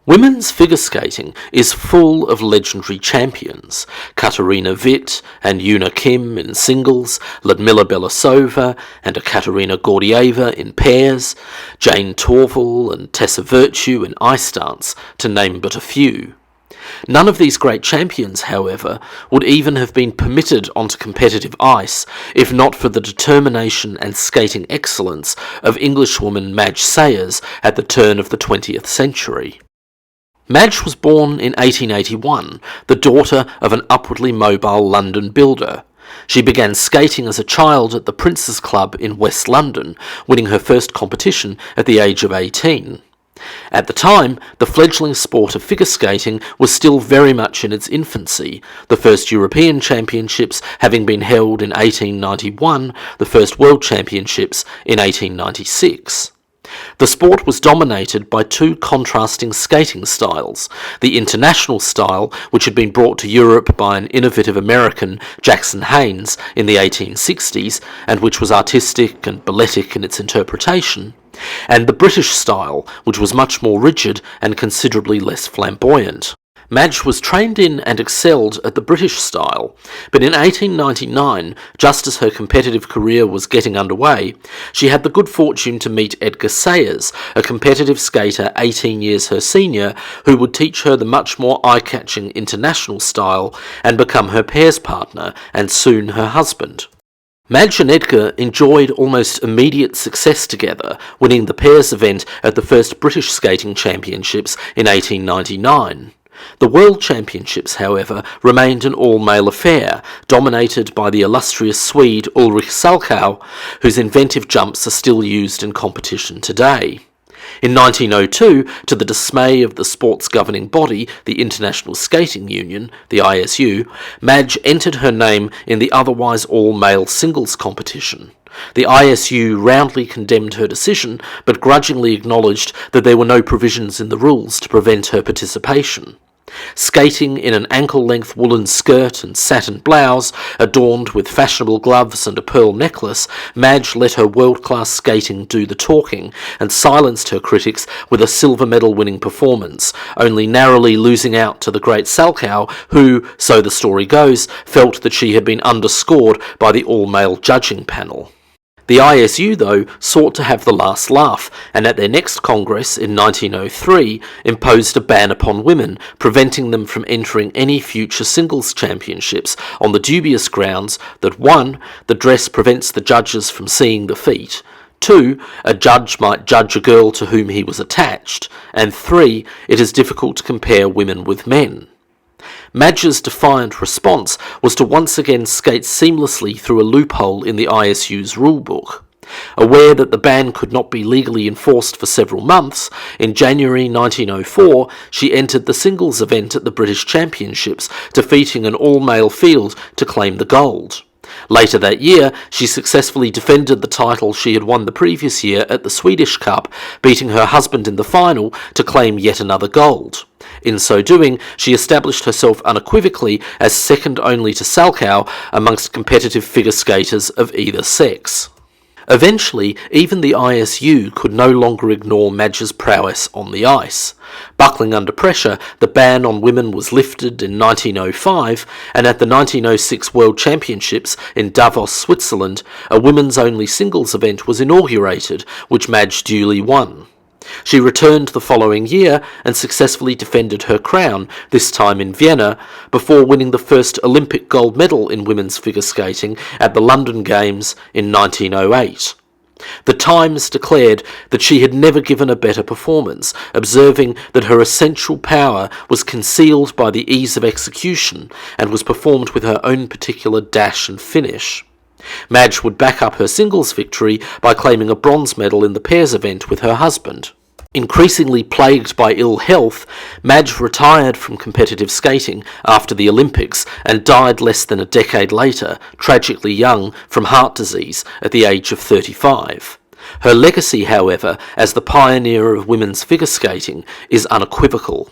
Women's figure skating is full of legendary champions. Katarina Witt and Yuna Kim in singles, Ludmila Belousova and Ekaterina Gordieva in pairs, Jane Torval and Tessa Virtue in ice dance, to name but a few. None of these great champions, however, would even have been permitted onto competitive ice if not for the determination and skating excellence of Englishwoman Madge Syers at the turn of the 20th century. Madge was born in 1881, the daughter of an upwardly mobile London builder. She began skating as a child at the Prince's Club in West London, winning her first competition at the age of 18. At the time, the fledgling sport of figure skating was still very much in its infancy, the first European Championships having been held in 1891, the first World Championships in 1896. The sport was dominated by two contrasting skating styles: the international style, which had been brought to Europe by an innovative American, Jackson Haynes, in the 1860s, and which was artistic and balletic in its interpretation, and the British style, which was much more rigid and considerably less flamboyant. Madge was trained in and excelled at the British style, but in 1899, just as her competitive career was getting underway, she had the good fortune to meet Edgar Sayers, a competitive skater 18 years her senior, who would teach her the much more eye-catching international style and become her pairs partner and soon her husband. Madge and Edgar enjoyed almost immediate success together, winning the pairs event at the first British Skating Championships in 1899. The World Championships, however, remained an all-male affair, dominated by the illustrious Swede Ulrich Salchow, whose inventive jumps are still used in competition today. In 1902, to the dismay of the sport's governing body, the International Skating Union, the ISU, Madge entered her name in the otherwise all-male singles competition. The ISU roundly condemned her decision, but grudgingly acknowledged that there were no provisions in the rules to prevent her participation. Skating in an ankle-length woolen skirt and satin blouse, adorned with fashionable gloves and a pearl necklace, Madge let her world-class skating do the talking, and silenced her critics with a silver medal-winning performance, only narrowly losing out to the great Salchow, who, so the story goes, felt that she had been underscored by the all-male judging panel. The ISU, though, sought to have the last laugh, and at their next Congress in 1903 imposed a ban upon women, preventing them from entering any future singles championships on the dubious grounds that 1. The dress prevents the judges from seeing the feet, 2. A judge might judge a girl to whom he was attached, and 3. It is difficult to compare women with men. Madge's defiant response was to once again skate seamlessly through a loophole in the ISU's rulebook. Aware that the ban could not be legally enforced for several months, in January 1904 she entered the singles event at the British Championships, defeating an all-male field to claim the gold. Later that year, she successfully defended the title she had won the previous year at the Swedish Cup, beating her husband in the final to claim yet another gold. In so doing, she established herself unequivocally as second only to Salchow amongst competitive figure skaters of either sex. Eventually, even the ISU could no longer ignore Madge's prowess on the ice. Buckling under pressure, the ban on women was lifted in 1905, and at the 1906 World Championships in Davos, Switzerland, a women's-only singles event was inaugurated, which Madge duly won. She returned the following year and successfully defended her crown, this time in Vienna, before winning the first Olympic gold medal in women's figure skating at the London Games in 1908. The Times declared that she had never given a better performance, observing that her essential power was concealed by the ease of execution and was performed with her own particular dash and finish. Madge would back up her singles victory by claiming a bronze medal in the pairs event with her husband. Increasingly plagued by ill health, Madge retired from competitive skating after the Olympics and died less than a decade later, tragically young, from heart disease at the age of 35. Her legacy, however, as the pioneer of women's figure skating is unequivocal.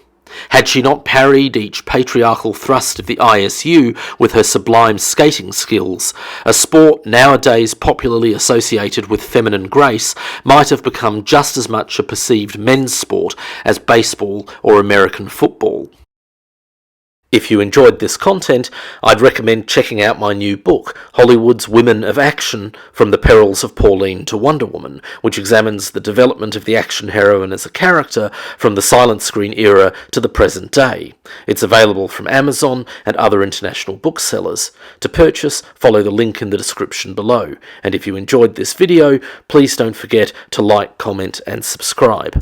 Had she not parried each patriarchal thrust of the ISU with her sublime skating skills, a sport nowadays popularly associated with feminine grace might have become just as much a perceived men's sport as baseball or American football. If you enjoyed this content, I'd recommend checking out my new book, Hollywood's Women of Action, From the Perils of Pauline to Wonder Woman, which examines the development of the action heroine as a character from the silent screen era to the present day. It's available from Amazon and other international booksellers. To purchase, follow the link in the description below. And if you enjoyed this video, please don't forget to like, comment and subscribe.